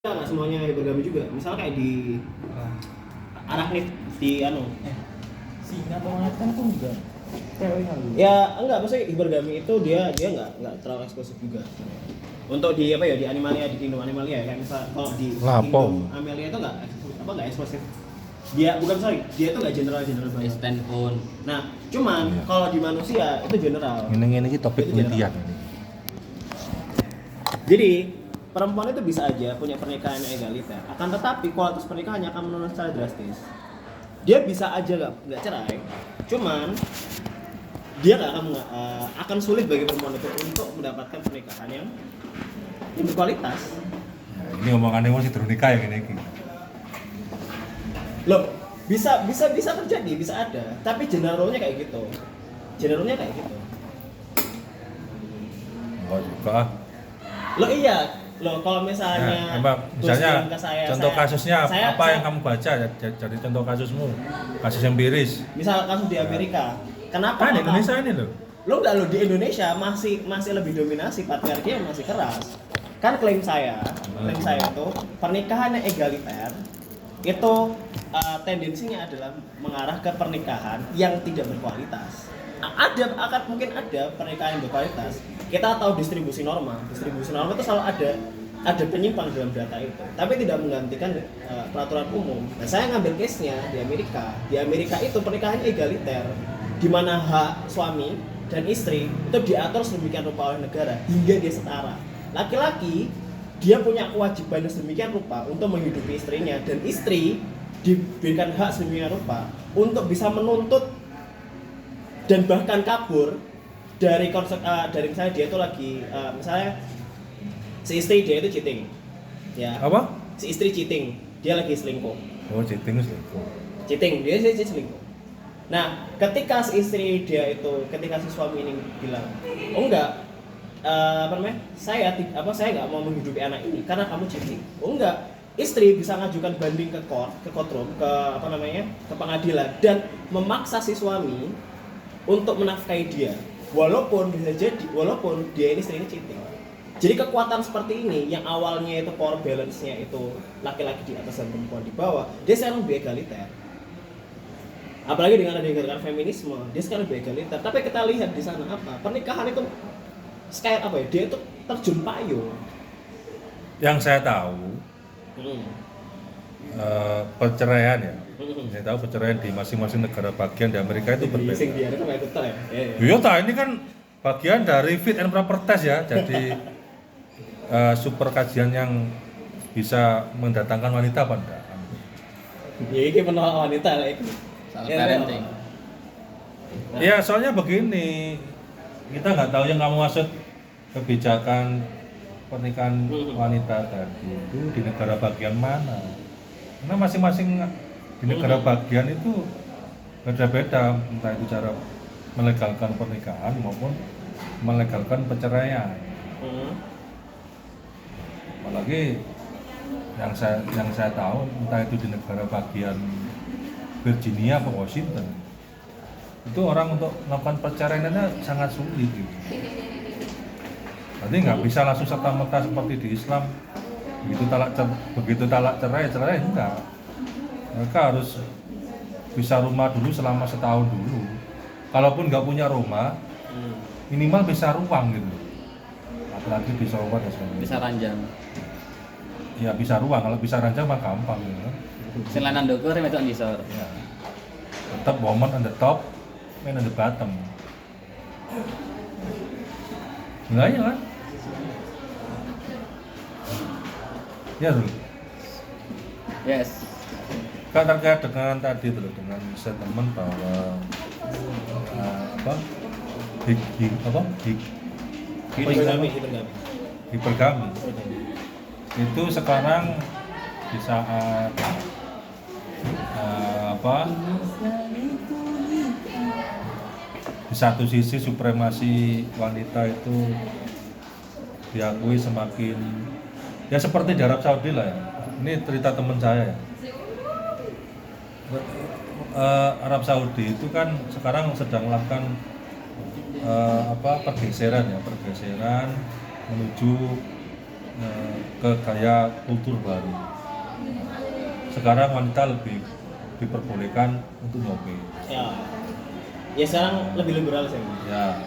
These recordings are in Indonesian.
nggak semuanya hipergami juga. Misal kayak di Arachnid di Singa atau anak kan tuh enggak cewek kali. ya enggak, maksudnya hipergami itu dia nggak terlalu eksklusif juga. Untuk di di Animalia, di Kingdom Animalia, kayak misal kalau di Kingdom Amelia itu nggak eksklusif. Dia dia itu nggak general banget. Standpoint. Nah, cuman kalau di manusia itu general. Ini topik penelitian ini. Jadi perempuan itu bisa aja punya pernikahan yang egaliter, akan tetapi kualitas pernikahannya akan menurun secara drastis. Dia bisa aja nggak cerai, cuman dia akan sulit bagi perempuan itu untuk mendapatkan pernikahan yang berkualitas. Ya, ini omongannya masih terus nikah yang ini. Loh, bisa terjadi, bisa ada, tapi generalnya kayak gitu. Oh juga. Loh iya. Loh, kalau misalnya misalnya contoh kasusnya saya yang kamu baca jadi contoh kasusmu, kasus empiris. Misal kasus di Amerika, kenapa? Kan Indonesia ini loh. Lo di Indonesia masih lebih dominasi patriarki yang masih keras. Kan klaim saya itu pernikahan yang egaliter itu tendensinya adalah mengarah ke pernikahan yang tidak berkualitas. Mungkin ada pernikahan yang berkualitas. Kita tahu distribusi norma itu selalu ada penyimpang dalam data itu, tapi tidak menggantikan peraturan umum. Nah, saya ngambil case-nya di Amerika itu pernikahan egaliter, di mana hak suami dan istri itu diatur sedemikian rupa oleh negara hingga dia setara. Laki-laki dia punya kewajiban sedemikian rupa untuk menghidupi istrinya, dan istri diberikan hak sedemikian rupa untuk bisa menuntut dan bahkan kabur dari misalnya dia itu lagi misalnya si istri dia itu cheating, ya. Apa? Si istri cheating, dia lagi selingkuh. Oh, cheating. Dia selingkuh. Nah, ketika si suami ini bilang, oh enggak, saya nggak mau menghidupi anak ini karena kamu cheating. Oh enggak, istri bisa mengajukan banding ke courtroom, ke pengadilan, dan memaksa si suami untuk menafkahi dia. Walaupun dia ini sering cheating. Jadi kekuatan seperti ini yang awalnya itu power balance-nya itu laki-laki di atas dan perempuan di bawah, dia sekarang lebih egaliter. Apalagi dengan adanya feminisme, dia sekarang lebih egaliter. Tapi kita lihat di sana apa? Pernikahan itu dia itu terjun payung. Yang saya tahu perceraian ya. Saya tahu perceraian di masing-masing negara bagian di Amerika itu berbeda. Iya, ini kan bagian dari fit and proper test ya. Jadi super kajian yang bisa mendatangkan wanita apa enggak? Ya ini menolak wanita lah itu. Soal parenting. Ya soalnya begini, kita nggak tahu yang kamu maksud kebijakan pernikahan wanita tadi itu di negara bagian mana. Karena masing-masing di negara bagian itu beda-beda, entah itu cara melegalkan pernikahan maupun melegalkan perceraian. Apalagi yang saya tahu, entah itu di negara bagian Virginia atau Washington, itu orang untuk melakukan perceraiannya sangat sulit gitu. Berarti nggak bisa langsung serta-merta seperti di Islam, begitu talak cerai enggak. Mereka harus bisa rumah dulu selama setahun dulu. Kalaupun nggak punya rumah, minimal bisa ruang gitu. Apalagi bisa rumah dan sebagainya. Bisa ranjang. Ya bisa ruang, kalau bisa ranjang mah gampang gitu. Selain ndukur itu andisor. Ya. Tetap woman on the top, man on the bottom. Enggak ya kan? Ya dulu. Yes. Kan terkait dengan tadi dulu, dengan statement bahwa hipergami itu sekarang di saat di satu sisi supremasi wanita itu diakui semakin ya seperti di Arab Saudi lah ya. Ini cerita teman saya ya. Arab Saudi itu kan sekarang sedang melakukan pergeseran menuju ke gaya kultur baru. Sekarang wanita lebih diperbolehkan untuk nyobe. Ya sekarang lebih liberal sih. Ya.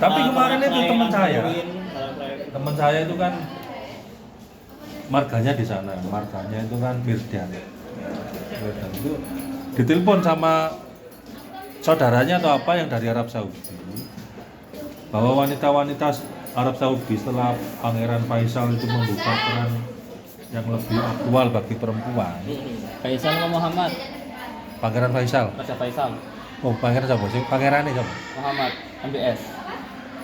Tapi kemarin itu teman saya itu kan marganya di sana, marganya itu kan Firdan. Firdan itu ditelepon sama saudaranya atau apa yang dari Arab Saudi bahwa wanita-wanita Arab Saudi setelah Pangeran Faisal itu membuka peran yang lebih aktual bagi perempuan. Faisal atau Muhammad? Pangeran Faisal. Raja Faisal. Oh, pangeran siapa sih? Pangeran siapa? Muhammad MBS.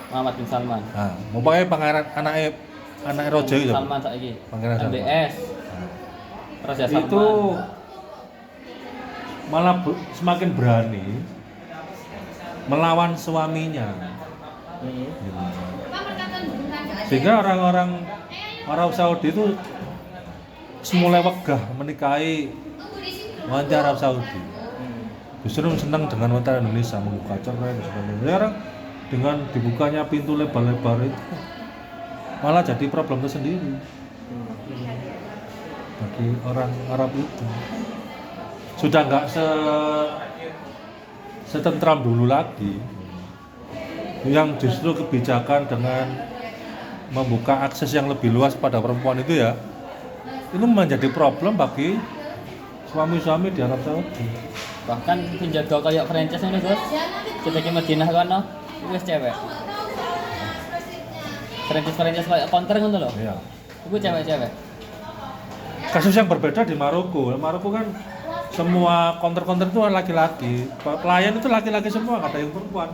Muhammad bin Salman. Nah, mau pakai pangeran anak Rojo itu. Salman saiki. Pangeran Salman. MBS. Raja Salman. Itu malah semakin berani melawan suaminya. Gitu. Sehingga orang-orang Arab Saudi itu semulai wegah menikahi wanita Arab Saudi. Justru senang dengan wanita Indonesia membuka cerai dan sebagainya. Sekarang dengan dibukanya pintu lebar-lebar itu malah jadi problem tersendiri bagi orang Arab itu. Sudah nggak setentram dulu lagi. Yang justru kebijakan dengan membuka akses yang lebih luas pada perempuan itu ya, itu menjadi problem bagi suami-suami di Arab Saudi. Bahkan penjaga kayak franchise ini Gus. Kita ke Madinah kono, wis cewek. Franchise kayak counter ngono lho. Iya. Itu cewek-cewek. Kasus yang berbeda di Maroko. Maroko kan semua counter-counter itu laki-laki. Pelayan itu laki-laki semua, nggak ada yang perempuan.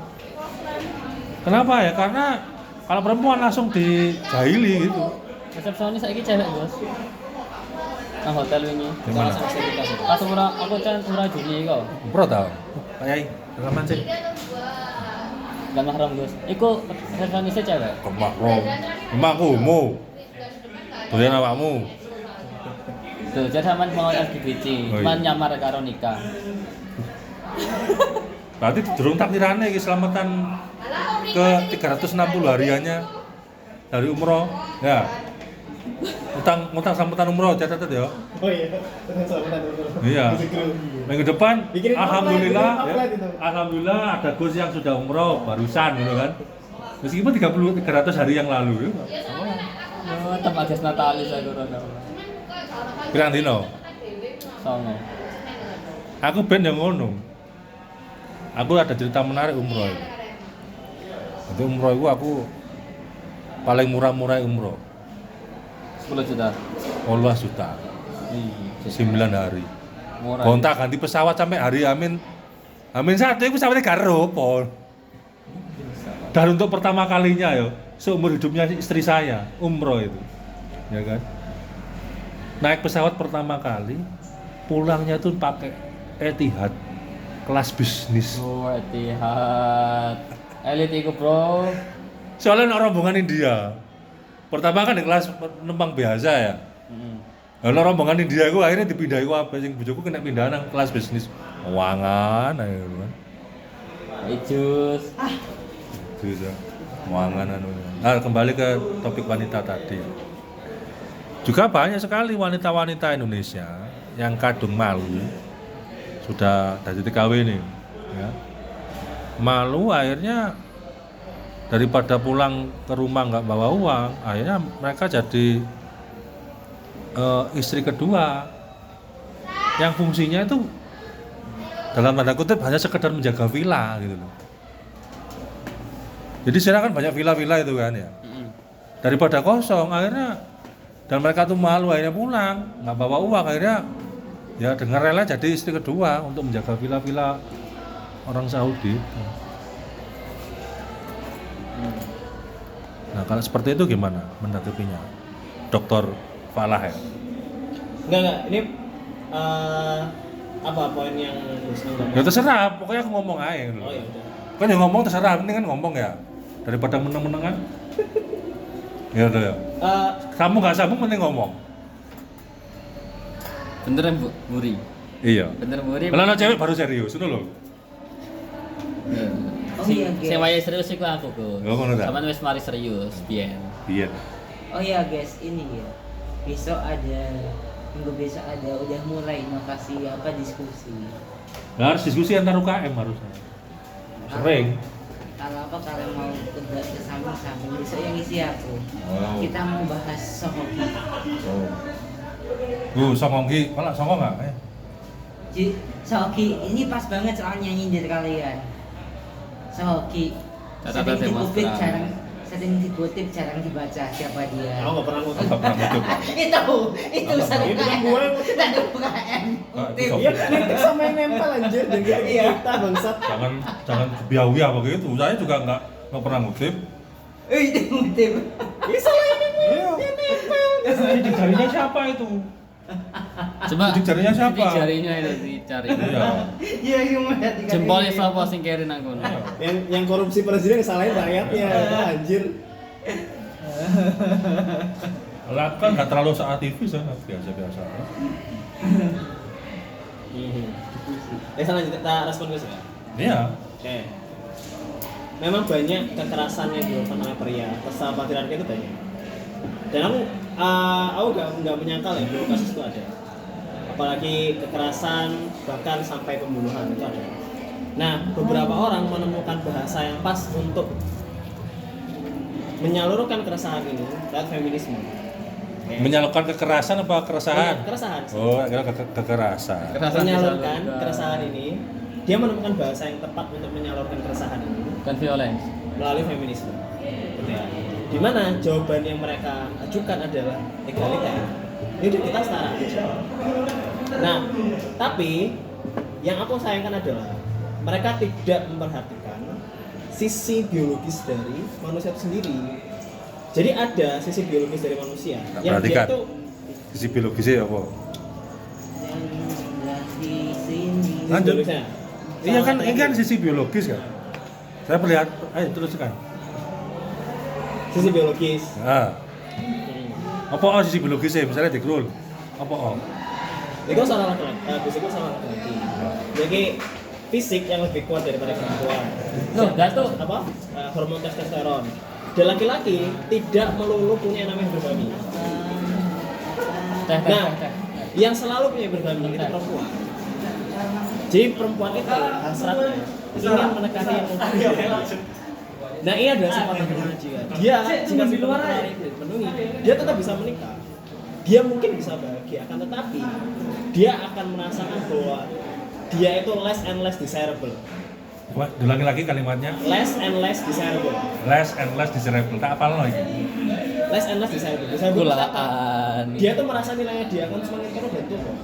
Kenapa ya? Karena kalau perempuan langsung dijahili gitu. Resepsionis saiki cewek Gus. Nang hotel wingi. Di mana? Pas aku kan umrah Juni kok. Umroh tau? Kayak rekaman sih. Gak mahram Gus. Iku resepsionisnya cewek. Kemakrom. Emakku, mu. Doyan awakmu. Tuh, jadi sampean mau LGBT, Oh, iya. cuman nyamar karo nikah. Berarti durung takdirane iki selamatan ke 360 hariannya dari umroh. Ya. Utang sambutan umroh catat ya. Oh iya, Iya. Minggu depan Bikinin alhamdulillah offline, ya, offline itu. alhamdulillah ada Gus yang sudah umroh barusan gitu kan. Meskipun 300 hari yang lalu. Oh, tempat jas Natalis aku rono. Pirang dino? Songo. Aku ben yang ngono. Aku ada cerita menarik umroh. Itu umroh itu aku paling murah-murah umroh. 10 juta. 12 juta. Iya. 9 hari. Murah. Gonta ganti pesawat sampai hari Amin 1 itu pesawatnya karo pol. Dan untuk pertama kalinya ya seumur hidupnya istri saya umroh itu, ya kan? Naik pesawat pertama kali, pulangnya tuh pakai Etihad kelas bisnis. Oh, Etihad. Elit iku, Bro. Soalnya orang rombongan India. Pertama kan di kelas penumpang biasa ya. Lalu rombongan India itu akhirnya dipindahi ku apa sing bojoku kena pindahan nang kelas bisnis. Wangan ayo kan. Ijus. Gitu. Wangan anu. Nah, kembali ke topik wanita tadi. Juga banyak sekali wanita-wanita Indonesia yang kadung malu sudah dari TKW ini, ya. Malu akhirnya daripada pulang ke rumah nggak bawa uang, akhirnya mereka jadi istri kedua yang fungsinya itu dalam tanda kutip hanya sekedar menjaga villa gitu loh. Jadi sekarang kan banyak villa-villa itu kan ya. Daripada kosong akhirnya dan mereka tuh malu akhirnya pulang nggak bawa uang akhirnya ya dengan rela jadi istri kedua untuk menjaga villa-villa orang Saudi. Nah kalau seperti itu gimana menanggapinya, Dokter Falah ya? Enggak, ini apa poin yang Ya terserah, pokoknya aku ngomong aja gitu. Oh ya udah. Kan yang ngomong terserah, penting kan ngomong ya. Daripada meneng-menengan. Ya udah ya. Kamu nggak sambung penting ngomong. Beneran Buri. Iya. Bener Buri. Kalau anak cewek baru serius, itu loh. Sing wayahe serius iku aku, Gus. Oh, ngono ta? Sampeyan wis mari serius, biyen. Iya. Oh ya guys, ini ya. Minggu besok ada udah mulai inovasi diskusi. Nah, harus diskusi antar UKM harusnya. Sering. Kalau mau kerja ke samping-samping besok yang isi aku. Oh. Kita mau bahas sohoki. Songongki, malah songong nggak? Sohoki ini pas banget soalnya nyindir kalian. Sohoki sering dikutip jarang dibaca siapa dia. Aku nggak pernah ngutip. Nggak pernah ngutip. itu sering Itu kan gue yang ngutip. satu UKM. Itu Iya, nitip sama yang nempel anjir dan kita bangsat. Jangan biawi apa gitu. Saya juga nggak pernah ngutip. Itu ngutip. Ini salah ini gue. Iya. Dia nempel. Sidik jarinya siapa itu? Coba Sidik jarinya siapa? sidik jarinya itu dicari. Iya. Iya, gimana? Jempolnya siapa sing kirim aku. Yang korupsi presiden disalahin rakyatnya. Anjir. Lah kan nggak terlalu seaktivis ya, biasa-biasa. Selanjutnya kita respon guys ya. Iya. Oke. Memang banyak kekerasan yang dilakukan oleh pria, peserta patriarki itu banyak. Dan aku nggak menyangkal ya bahwa kasus itu ada. Apalagi kekerasan bahkan sampai pembunuhan itu ada. Nah, beberapa orang menemukan bahasa yang pas untuk menyalurkan keresahan ini lewat feminisme. Oke. Menyalurkan kekerasan apa keresahan? Keresahan. Oh, kira kekerasan. Menyalurkan keresahan ini, dia menemukan bahasa yang tepat untuk menyalurkan keresahan ini Bukan violence. melalui feminisme. Gitu ya. Di mana jawaban yang mereka ajukan adalah egaliter. Hidup kita setara. Nah, tapi yang aku sayangkan adalah mereka tidak memperhatikan sisi biologis dari manusia itu sendiri. Jadi ada sisi biologis dari manusia Nggak yang dia perhatikan. itu Sisi biologisnya apa? Di sini. Lanjut. biologisnya. Iya kan, Salah ini kan satu. sisi biologis kan. Saya melihat, ayo teruskan. Sisi biologis. Nah, apa sisi biologisnya? Misalnya di krul, apa Itu salah laki-laki, fisiknya salah laki-laki. Jadi fisik yang lebih kuat daripada perempuan. Loh, Datuk. Apa? Hormon testosteron. Dan laki-laki tidak melulu punya yang namanya bergami. Teh. Nah, yang selalu punya bergami itu perempuan. Jadi perempuan itu hasratnya ingin menekani yang lebih. Nah, ini adalah sifat yang juga. Dia jika di luar dipenuhi, dia tetap bisa menikah. Dia mungkin bisa bahagia, akan tetapi dia akan merasakan bahwa dia itu less and less desirable. Wah, ulangi lagi kalimatnya. Less and less desirable. Less and less desirable. Tak apal lagi. Less and less desirable. Desirable itu apa? Gulaan. Dia tuh merasa nilainya dia akan semakin turun dan turun.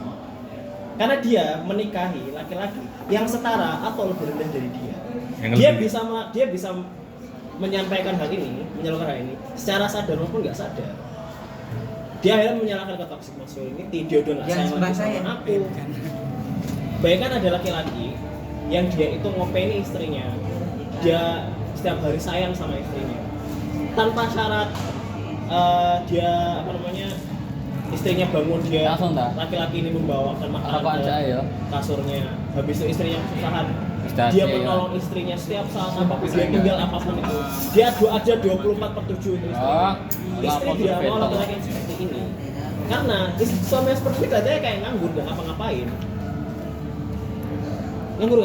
Karena dia menikahi laki-laki yang setara atau lebih rendah dari dia. Dia bisa menyampaikan hal ini, menyalurkan hal ini secara sadar maupun nggak sadar. Dia akhirnya menyalahkan ke toxic masculinity, dia udah nggak sayang lagi sama aku. Bayangkan ada laki-laki yang dia itu ngopeni istrinya, dia setiap hari sayang sama istrinya, tanpa syarat dia istrinya bangun dia Langsung dah. laki-laki ini membawakan Apa makanan aja ya? kasurnya, habis itu istrinya kesusahan, Istirahat dia ya. menolong istrinya setiap saat apapun dia tinggal apapun itu, dia aja 24/7 itu istri dia mau laki-laki yang seperti ini, karena suami yang seperti itu katanya kayak nganggur gak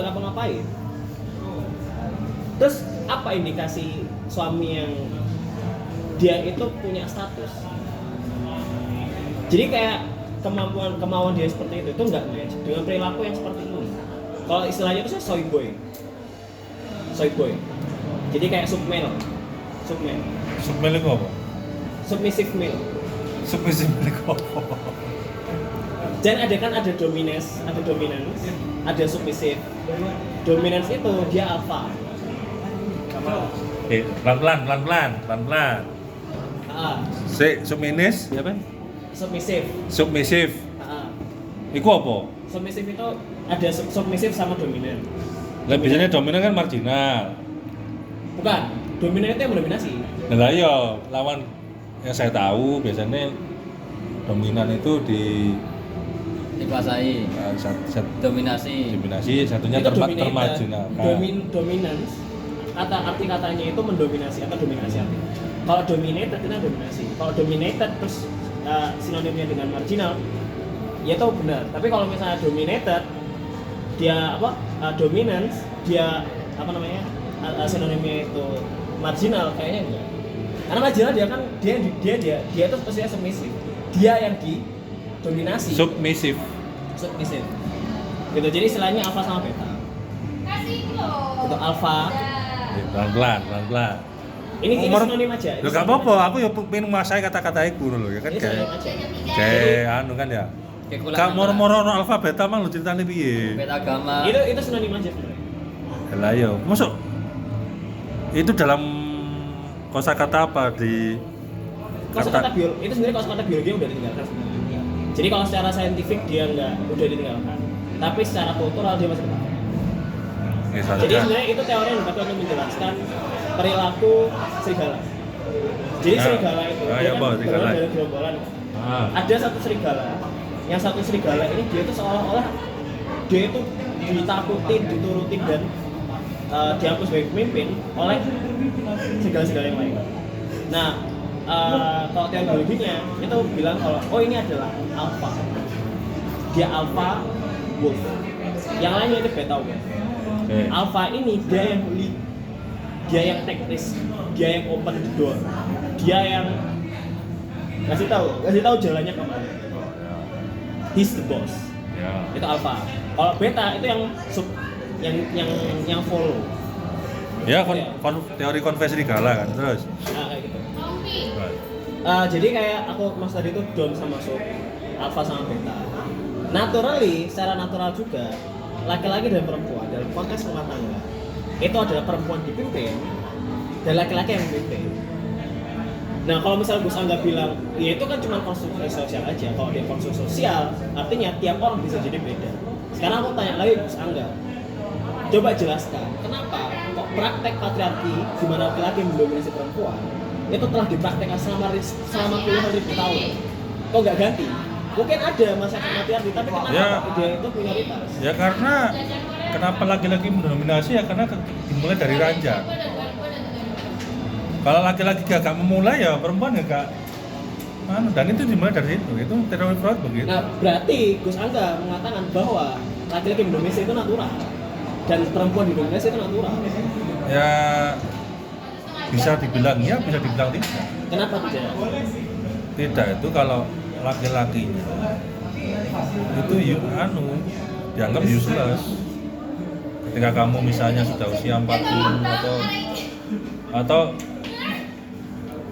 ngapa-ngapain, terus apa indikasi suami yang dia itu punya status? Jadi kayak kemauan dia seperti itu nggak match dengan perilaku yang seperti ini. Kalau istilahnya itu saya soy boy. Jadi kayak submale. Submil itu apa? Submissive male. Submissive itu apa? Dan ada dominance, ada submissive. Dominance itu dia alpha. Pelan-pelan. Ah, Subminis, ya kan? submissive. Iku apa? Submissive itu ada submissive sama dominan. Lah biasanya dominan kan marginal. Bukan, dominan itu yang mendominasi. Lah iya, lawan yang saya tahu biasanya dominan itu Dikuasai. Dominasi. dominasi, satunya Itu dominator. termarginal. Dominance arti katanya itu mendominasi atau dominasi artinya. Kalau dominated itu dominasi. Kalau dominated terus sinonimnya dengan marginal, ya itu benar. Tapi kalau misalnya dominated, dia dominance, dia sinonimnya itu marginal, kayaknya enggak. Karena marginal dia kan dia itu posisinya submissive. Dia yang didominasi. Submissive. Gitu. Jadi istilahnya alfa sama beta. Itu alfa. Pelan-pelan. Ini sinonim aja. Loh gak apa-apa, aku ya pengen menguasai kata-kata itu loh ya kan Ini kayak sinonim aja. kayak anu kan ya. Kayak kuliah Kak antara- moro-moro no alfa beta mang lu ceritane piye? beda agama. Itu sinonim aja sebenarnya. Lah yo, masuk itu dalam kosakata apa di Kosakata biologi itu sebenarnya kosakata biologi udah ditinggalkan sebenarnya. Jadi kalau secara saintifik dia udah ditinggalkan. Tapi secara kultural dia masih tetap. misalnya Jadi sebenarnya itu teori yang dipakai untuk menjelaskan perilaku serigala. Jadi serigala itu dia kan serigala. berawal dari gerombolan. Ada satu serigala. Yang satu serigala ini dia itu seolah-olah dia itu ditakutin, diturutin dan dianggap sebagai pemimpin oleh serigala-serigala yang lain. Nah, kalau teori biologinya itu bilang kalau ini adalah alpha. Dia alpha wolf. Yang lainnya itu beta wolf. Alpha ini dia yang lead, dia yang take risk, dia yang open the door, dia yang ngasih tahu jalannya kemana. He's the boss. ya. Itu alpha. Kalau beta itu yang sub, yang follow. Ya teori konversi serigala kan terus. Nah, kayak gitu. Jadi kayak aku mas tadi itu down sama sub, alpha sama beta. Naturally, secara natural juga laki-laki dan perempuan dalam konteks rumah tangga itu adalah perempuan dipimpin dan laki-laki yang memimpin. Nah kalau misalnya Gus Angga bilang ya itu kan cuma konstruksi sosial aja. Kalau dia konstruksi sosial artinya tiap orang bisa jadi beda. Sekarang aku tanya lagi Gus Angga, coba jelaskan kenapa kok praktek patriarki di mana laki-laki mendominasi perempuan itu telah dipraktekkan selama puluhan ribu tahun kok nggak ganti? Mungkin ada masyarakat patriarki tapi kenapa dia itu minoritas? Ya karena kenapa laki-laki mendominasi ya karena dimulai dari ranjang. Kalau laki-laki gak memulai ya perempuan gak dan itu dimulai dari itu teori Freud begitu. Nah berarti Gus Angga mengatakan bahwa laki-laki mendominasi itu natural dan perempuan didominasi itu natural. Ya bisa dibilang ya, bisa dibilang tidak. Kenapa tidak? Tidak itu kalau laki-lakinya itu dianggap useless. Ketika kamu misalnya sudah usia 40 atau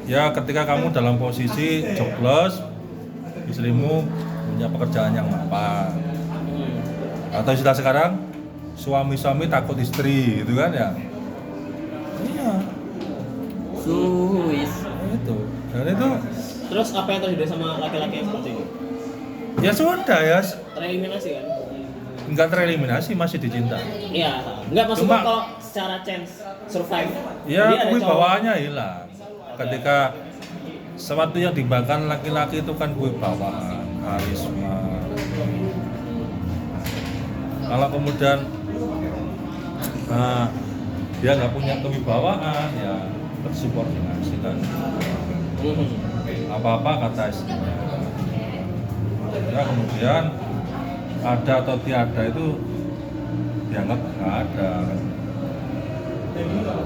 ya ketika kamu dalam posisi jobless, istrimu punya pekerjaan yang mapan. Atau istilah sekarang suami-suami takut istri gitu kan ya. Iya. Suis. Itu. Dan itu Terus apa yang terjadi sama laki-laki yang seperti ini? ya sudah ya Tereliminasi kan? nggak tereliminasi masih dicinta. Iya, enggak maksudnya Cuma- kalau secara chance survive. Ya jadi ada kewibawaannya hilang. Ketika sesuatu yang dibanggakan laki-laki itu kan kewibawaan, karisma. Kalau kemudian dia nggak punya kewibawaan, ya bersubordinasi kan. Apa-apa kata istrinya. Ya kemudian ada atau tiada itu dianggap nggak ada.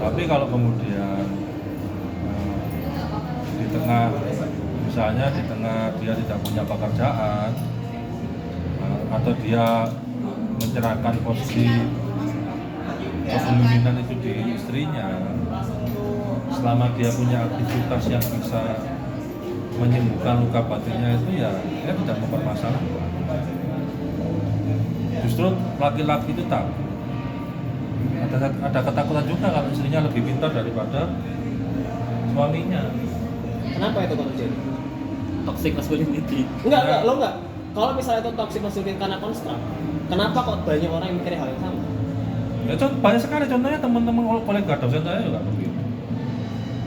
Tapi kalau kemudian di tengah misalnya di tengah dia tidak punya pekerjaan atau dia menyerahkan posisi kepemimpinan itu di istrinya, selama dia punya aktivitas yang bisa menyembuhkan luka batinnya itu ya dia tidak mempermasalahkan. Justru laki-laki itu takut. Ada ketakutan juga kalau istrinya lebih pintar daripada suaminya. Kenapa itu kok terjadi? Toxic masculinity. Enggak, lo enggak. Kalau misalnya itu toxic masculinity karena konstruk, kenapa kok banyak orang yang mikir hal yang sama? Ya banyak sekali contohnya teman-teman kolega dosen saya juga begitu.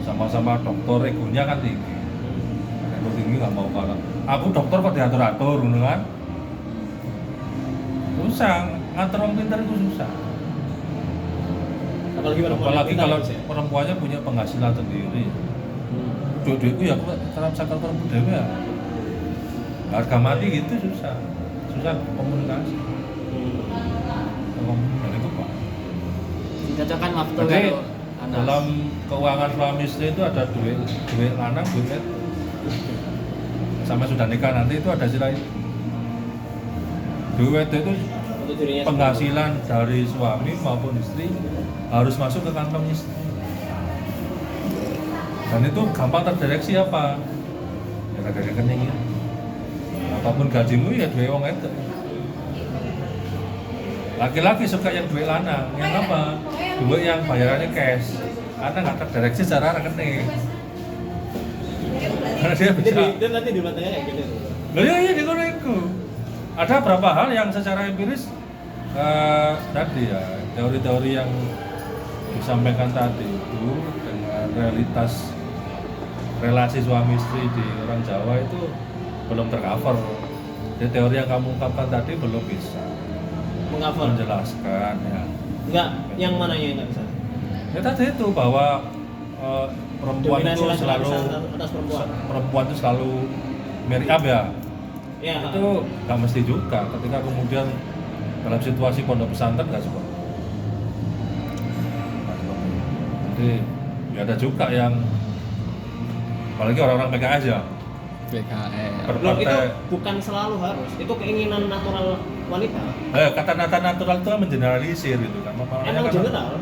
Sama-sama dokter, egonya kan tinggi. Ego tinggi nggak mau kalah. Aku dokter kok diatur-atur, kan? Susah, ngatur orang pintar itu susah. Apalagi perempuan yang Apalagi pintar kalau gitu ya. perempuannya punya penghasilan sendiri. duit-duitku ya aku terap sakal perempuan dewe ya. Harga mati gitu susah komunikasi. Dan itu Pak. Cocokkan waktu Jadi karo anak. dalam keuangan suami istri itu ada duit lanang, duit wedok. Sampai sudah nikah nanti itu ada sila itu. Duit wedok itu Untuk dirinya penghasilan dari suami maupun istri harus masuk ke kantong istri. Dan itu gampang terdeteksi apa? Ya ada rekening ya. Apapun gajimu ya duit wong itu. Laki-laki suka yang duit lanang, yang apa? Duit yang bayarannya cash. Karena nggak terdeteksi secara rekening. Karena dia bisa. Itu nanti di matanya kayak gitu. Loh iya di kono iku. Ada beberapa hal yang secara empiris tadi ya, teori-teori yang disampaikan tadi itu dengan realitas relasi suami istri di orang Jawa itu belum tercover. Jadi teori yang kamu ungkapkan tadi belum bisa Mengcover. menjelaskan ya. Enggak, yang mana yang enggak bisa? Ya tadi itu bahwa perempuan Dominasi itu laki-laki selalu atas perempuan. itu selalu marry up ya. Ya. Itu nggak mesti juga ketika kemudian dalam situasi pondok pesantren nggak seperti itu. Jadi ya ada juga yang apalagi orang-orang PKS ya BKR. Loh, itu berpartai. bukan selalu harus. Itu keinginan natural wanita. Kata-kata natural itu kan mengeneralisir gitu kan. Makanya Emang kan- general.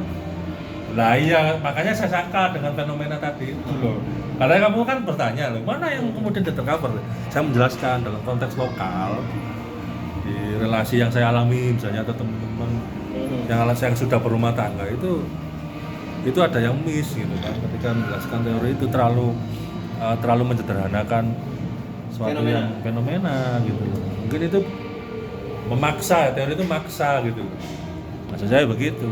Lah iya, makanya saya sangka dengan fenomena tadi itu loh. Karena kamu kan bertanya loh, mana yang kemudian tercover? Saya menjelaskan dalam konteks lokal di relasi yang saya alami misalnya atau teman-teman yang sudah berumah tangga itu ada yang miss gitu kan. Ketika menjelaskan teori itu terlalu menyederhanakan suatu yang fenomena gitu loh. Mungkin itu memaksa, teori itu maksa gitu. Maksud saya begitu.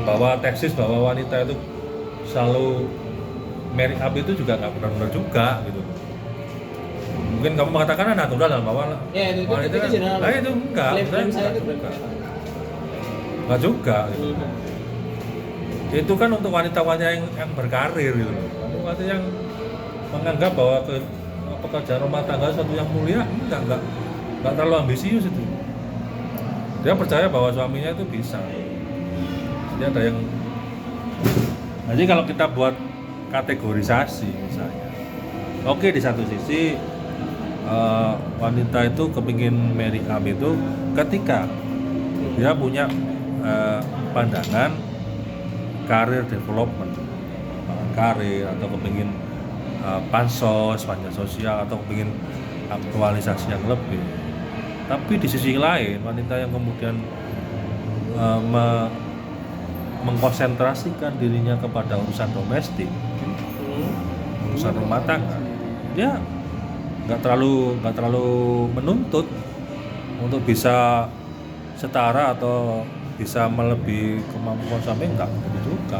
Bahwa tesis bahwa wanita itu selalu marry up itu juga nggak benar-benar juga gitu. Mungkin kamu mengatakan natural bahwa Ya, itu wanita kan, general. nah itu enggak, Klaim saya itu juga. Enggak juga gitu. Itu kan untuk wanita-wanita yang berkarir gitu loh. Untuk wanita yang menganggap bahwa pekerjaan rumah tangga suatu yang mulia enggak terlalu ambisius itu. Dia percaya bahwa suaminya itu bisa. Jadi ada yang jadi kalau kita buat kategorisasi misalnya, oke di satu sisi wanita itu kepingin marry up itu ketika dia punya pandangan karir development, karir atau kepingin pansos sosial atau kepingin aktualisasi yang lebih. Tapi di sisi lain wanita yang kemudian mengkonsentrasikan dirinya kepada urusan domestik, urusan rumah tangga, dia nggak terlalu menuntut untuk bisa setara atau bisa melebihi kemampuan suami, enggak begitu juga.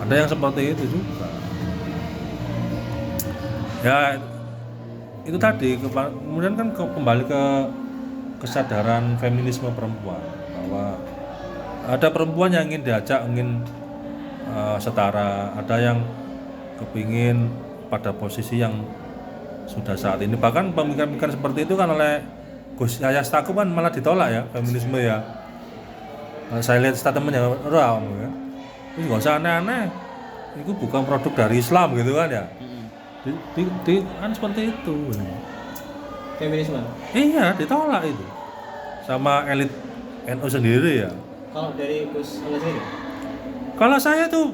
Ada yang seperti itu juga. Ya itu tadi kemudian kan kembali ke kesadaran feminisme perempuan bahwa ada perempuan yang ingin diajak, ingin setara, ada yang kepingin pada posisi yang sudah saat ini. Bahkan pemikiran-pemikiran seperti itu kan oleh Gus Yahya Stakuf kan malah ditolak ya, feminisme ya. Saya lihat statementnya Ram ya. Itu nggak usah aneh-aneh. Itu bukan produk dari Islam gitu kan ya. Kan seperti itu. Feminisme. Iya, ditolak itu. Sama elit NU sendiri ya. Kalau dari Gus Anda sendiri? Kalau saya tuh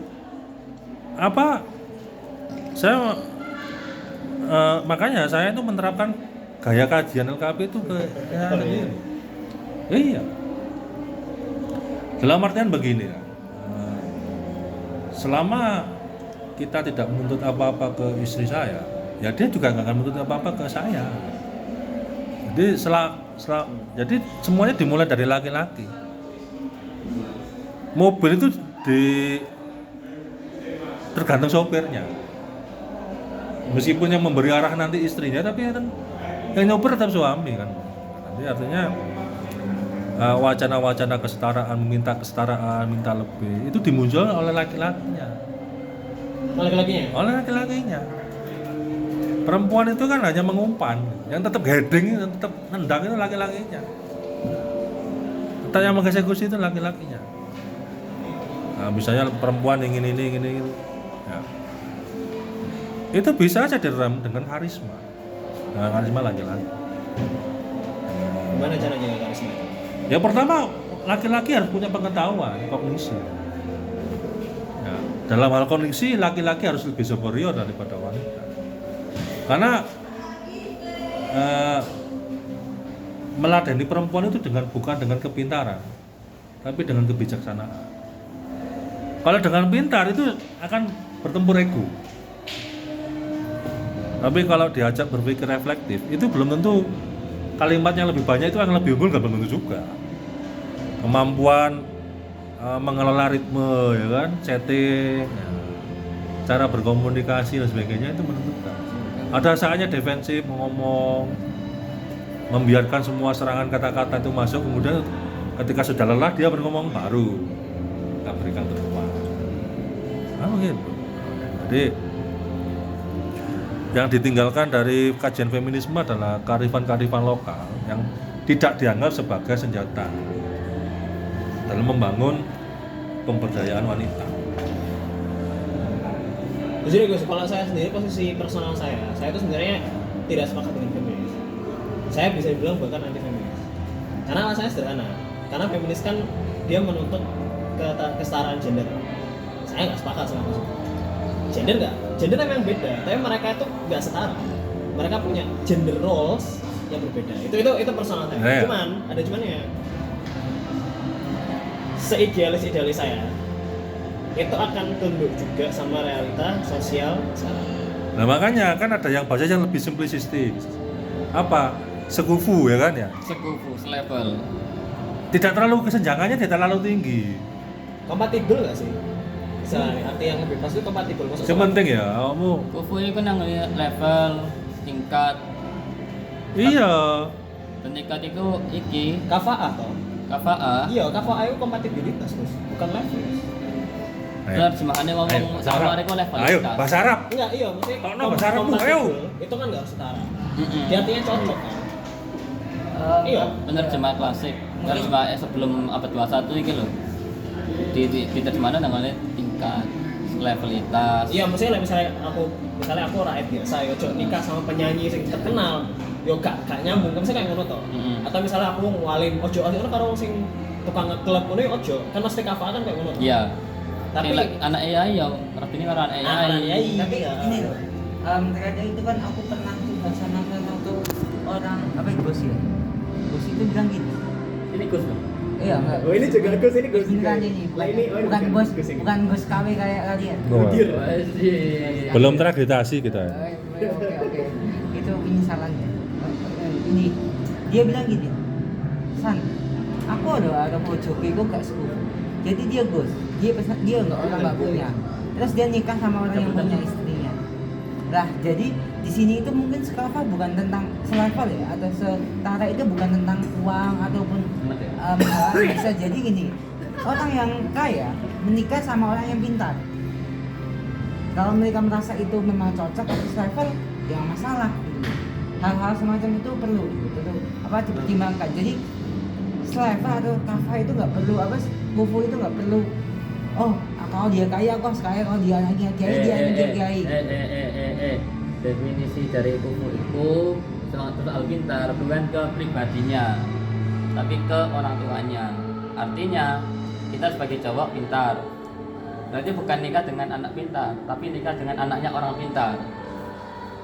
makanya saya itu menerapkan gaya kajian LKP itu ke sendiri. Iya. Dalam artian begini ya. Selama kita tidak menuntut apa-apa ke istri saya, ya dia juga nggak akan menuntut apa-apa ke saya. Jadi jadi semuanya dimulai dari laki-laki. Mobil itu tergantung sopirnya. Meskipun yang memberi arah nanti istrinya, tapi yang nyopir tetap suami kan. Nanti artinya wacana-wacana kesetaraan, meminta kesetaraan, minta lebih itu dimuncul oleh laki-lakinya. Laki-lakinya. oleh laki-lakinya. Perempuan itu kan hanya mengumpan, yang tetap heading, yang tetap nendang itu laki-lakinya. Tetap yang mengeksekusi itu laki-lakinya. Nah, misalnya perempuan ingin ini, ya. Itu bisa saja direm dengan karisma. Dengan karisma laki-laki. Gimana caranya karisma itu? Ya pertama, laki-laki harus punya pengetahuan, kognisi. Ya, dalam hal kognisi, laki-laki harus lebih superior daripada wanita. Karena meladeni perempuan itu bukan dengan kepintaran, tapi dengan kebijaksanaan. Kalau dengan pintar itu akan bertempur ego. Tapi kalau diajak berpikir reflektif, itu belum tentu kalimatnya lebih banyak itu akan lebih unggul, nggak belum tentu juga. Kemampuan mengelola ritme, ya kan, setting, ya, cara berkomunikasi dan sebagainya itu menentukan. Ada saatnya defensif, ngomong, membiarkan semua serangan kata-kata itu masuk, kemudian ketika sudah lelah dia berngomong baru kita berikan teguran. Nah, begitu. Jadi yang ditinggalkan dari kajian feminisme adalah kearifan-kearifan lokal yang tidak dianggap sebagai senjata dalam membangun pemberdayaan wanita. Jadi Gus, kalau saya sendiri posisi personal saya itu sebenarnya tidak sepakat dengan feminis. Saya bisa dibilang bahkan anti feminis. Karena alasannya sederhana. Karena feminis kan dia menuntut kesetaraan gender. Saya nggak sepakat sama itu. Gender memang beda, tapi mereka itu nggak setara. Mereka punya gender roles yang berbeda. Itu personal saya. Cuman ada cumannya. Seidealis saya itu akan tunduk juga sama realita sosial sekarang. Nah makanya kan ada yang bahasa yang lebih simplistik. Apa? Sekufu ya kan ya? Sekufu, selevel. Tidak terlalu kesenjangannya tidak terlalu tinggi. Kompatibel nggak sih? Misalnya arti yang lebih pas itu kompatibel. Yang penting ya kamu. Kufu itu kan yang level, tingkat. Iya. Dan tingkat itu iki Kafa'ah toh? KFA. Iya, kafa'ah itu kompatibilitas Gus, bukan level. Terjemahannya ngomong sama mereka level. Ayo, bahasa Arab. Enggak, iya maksudnya Kalau bahasa Arab, ayo. itu kan nggak setara. Dia artinya cocok kan? Iya. Penerjemah klasik. Penerjemah sebelum abad 21 iki lho. Di terjemahan namanya tingkat levelitas. Iya, maksudnya misalnya aku rakyat biasa, yo cok nikah sama penyanyi yang terkenal, yo gak nyambung, kan misalnya kayak ngono toh. Atau misalnya aku ngualin ojo asline karo wong sing tukang ngeklub ngono ojo, kan mesti kafaan kan kayak ngono. Iya. Tapi anak AI ya, artinya karo anak AI. Tapi iya. ini loh, terkadang itu kan aku pernah tuh sama satu orang apa ya, bos ya. Bos itu bilang gitu. Ini Gus loh. Iya enggak. Oh ini juga Gus, ini Gus. Beneran ini. Bukan bos, bukan bos KW kayak kalian. Budir. Belum terakreditasi kita. Oke. Itu penyesalannya. Ini dia bilang gini, San, aku ada bojoku gak sekufu. Jadi dia Gus, dia nggak punya. Terus dia nikah sama orang yang punya istrinya. Lah jadi di sini itu mungkin skala bukan tentang selevel ya, atau setara itu bukan tentang uang ataupun bisa jadi gini, orang yang kaya menikah sama orang yang pintar. Kalau mereka merasa itu memang cocok atau selevel, ya nggak masalah. Gitu. Hal-hal semacam itu perlu dipertimbangkan. Jadi selevel atau kafa itu nggak perlu kufu itu nggak perlu. Oh, kalau dia kaya aku harus kaya, kalau dia lagi kiai dia kiai. Definisi dari kufu itu soal pintar bukan ke pribadinya, tapi ke orang tuanya. Artinya kita sebagai cowok pintar, berarti bukan nikah dengan anak pintar, tapi nikah dengan anaknya orang pintar.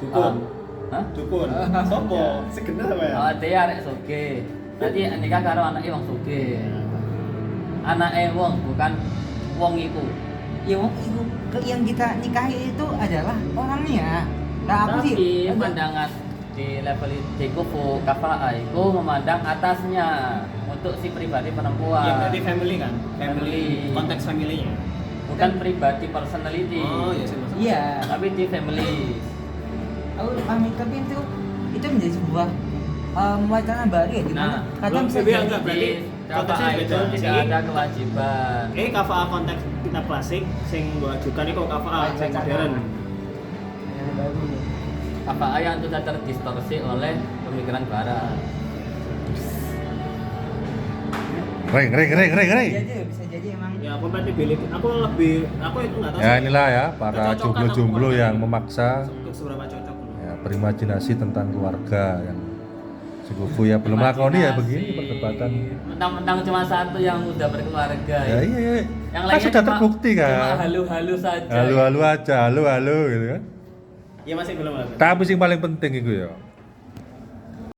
Dukun. Hah? Dukun. Sopo? Segenah apa ya? Oh, dia arek sugih. Berarti nikah karo anake wong sugih. Anake wong bukan wong iku. Ya wong iku yang kita nikahi itu adalah orangnya. Nah, aku Tapi sih pandangan di level di kufu KFA itu memandang atasnya untuk si pribadi perempuan. Iya, berarti family kan? Family. Konteks family-nya. Bukan pribadi personality. Oh, iya sih maksudnya. iya. Tapi di family. Aku paham, tapi itu menjadi sebuah wacana baru ya, di mana Nah, kadang bisa tapi jadi enggak berarti konteksnya KFA itu beda. tidak ada kewajiban. KFA konteks kitab klasik sing mbok ajukan iku KFA sing modern. Yang baru nih. KFA yang sudah terdistorsi oleh pemikiran barat. Bisa jadi emang Ya compatibility. Aku itu nggak tahu. Ya sih. inilah ya para Kecocokan jomblo-jomblo aku yang kurang memaksa seberapa cocok. ya, berimajinasi tentang keluarga yang sekufu ya belum lakoni ya begini perdebatan. Mentang-mentang cuma satu yang udah berkeluarga. Ya iya, iya. Yang Kan lainnya sudah cuma- terbukti Cuma kan. halu-halu saja. Halo-halo aja, halo-halo gitu kan. Ya masih belum ada. Tapi yang paling penting itu ya,